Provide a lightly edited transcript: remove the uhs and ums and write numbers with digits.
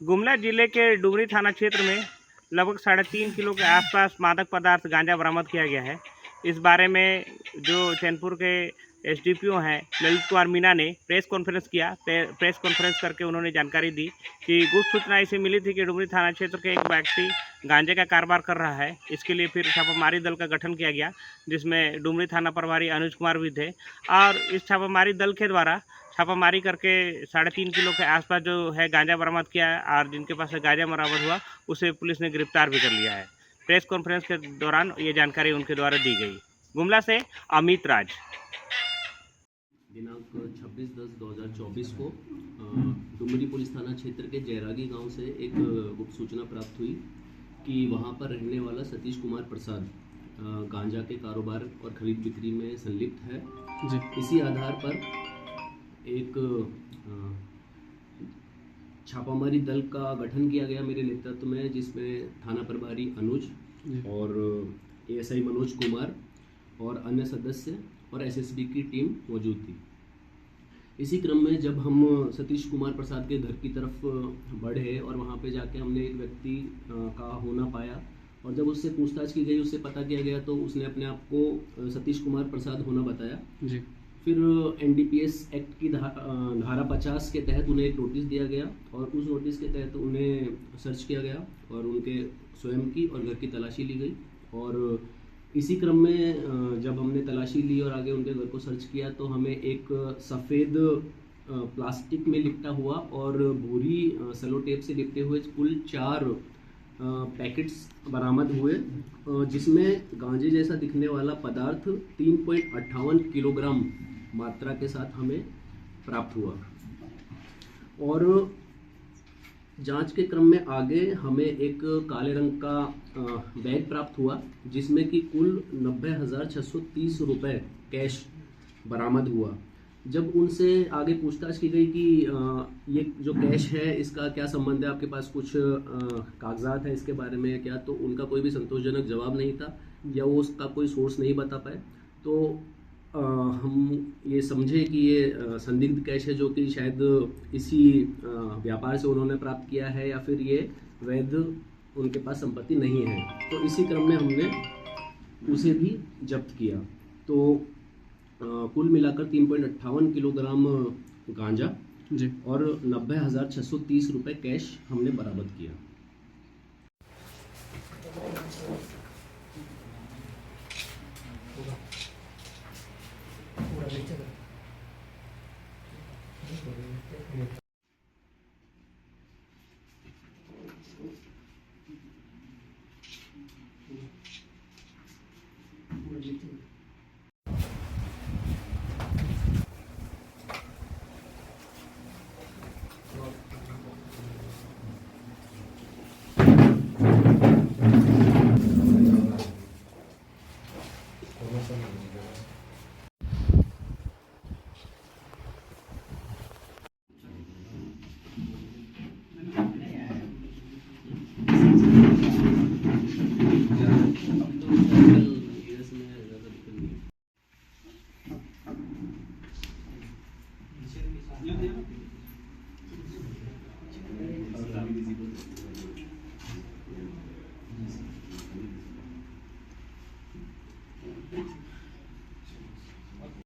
गुमला जिले के डुमरी थाना क्षेत्र में लगभग 3.5 किलो के आसपास मादक पदार्थ गांजा बरामद किया गया है। इस बारे में जो चैनपुर के एसडीपीओ हैं ललित कुमार मीना ने प्रेस कॉन्फ्रेंस किया। प्रेस कॉन्फ्रेंस करके उन्होंने जानकारी दी कि गुप्त सूचना ऐसी मिली थी कि डुमरी थाना क्षेत्र के एक व्यक्ति गांजे का कारोबार कर रहा है। इसके लिए फिर छापामारी दल का गठन किया गया, जिसमें डुमरी थाना प्रभारी अनुज कुमार भी थे। और इस छापामारी दल के द्वारा छापामारी करके 3.5 किलो के आसपास जो है गांजा बरामद किया है, और जिनके पास से गांजा बरामद हुआ उसे पुलिस ने गिरफ्तार भी कर लिया है। प्रेस कॉन्फ्रेंस के दौरान ये जानकारी उनके द्वारा दी गई। गुमला से अमित राज। दिनांक 26/10/2024 को डुमरी पुलिस थाना क्षेत्र के जयरागी गांव से एक गुप्त सूचना प्राप्त हुई कि वहां पर रहने वाला सतीश कुमार प्रसाद गांजा के कारोबार और खरीद बिक्री में संलिप्त है जी। इसी आधार पर एक छापामारी दल का गठन किया गया मेरे नेतृत्व में, जिसमें थाना प्रभारी अनुज और एएसआई मनोज कुमार और अन्य सदस्य और एसएसबी की टीम मौजूद थी। इसी क्रम में जब हम सतीश कुमार प्रसाद के घर की तरफ बढ़े और वहां पे जाके हमने एक व्यक्ति का होना पाया, और जब उससे पूछताछ की गई, उससे पता किया गया तो उसने अपने आप को सतीश कुमार प्रसाद होना बताया जी। फिर एनडीपीएस एक्ट की धारा 50 के तहत उन्हें एक नोटिस दिया गया, और उस नोटिस के तहत उन्हें सर्च किया गया और उनके स्वयं की और घर की तलाशी ली गई। और इसी क्रम में जब हमने तलाशी ली और आगे उनके घर को सर्च किया तो हमें एक सफ़ेद प्लास्टिक में लिपटा हुआ और भूरी सेलो टेप से लिपटे हुए कुल 4 पैकेट्स बरामद हुए, जिसमें गांजे जैसा दिखने वाला पदार्थ 3.58 किलोग्राम मात्रा के साथ हमें प्राप्त हुआ। और जांच के क्रम में आगे हमें एक काले रंग का बैग प्राप्त हुआ, जिसमें कि कुल 90,630 रुपये कैश बरामद हुआ। जब उनसे आगे पूछताछ की गई कि ये जो कैश है इसका क्या संबंध है, आपके पास कुछ कागजात है इसके बारे में क्या, तो उनका कोई भी संतोषजनक जवाब नहीं था या वो उसका कोई सोर्स नहीं बता पाए। तो हम ये समझे कि ये संदिग्ध कैश है, जो कि शायद इसी व्यापार से उन्होंने प्राप्त किया है या फिर ये वैध उनके पास संपत्ति नहीं है। तो इसी क्रम में हमने उसे भी जब्त किया। तो कुल मिलाकर 3.58 किलोग्राम गांजा जी और 90,630 रुपये कैश हमने बरामद किया। पूरा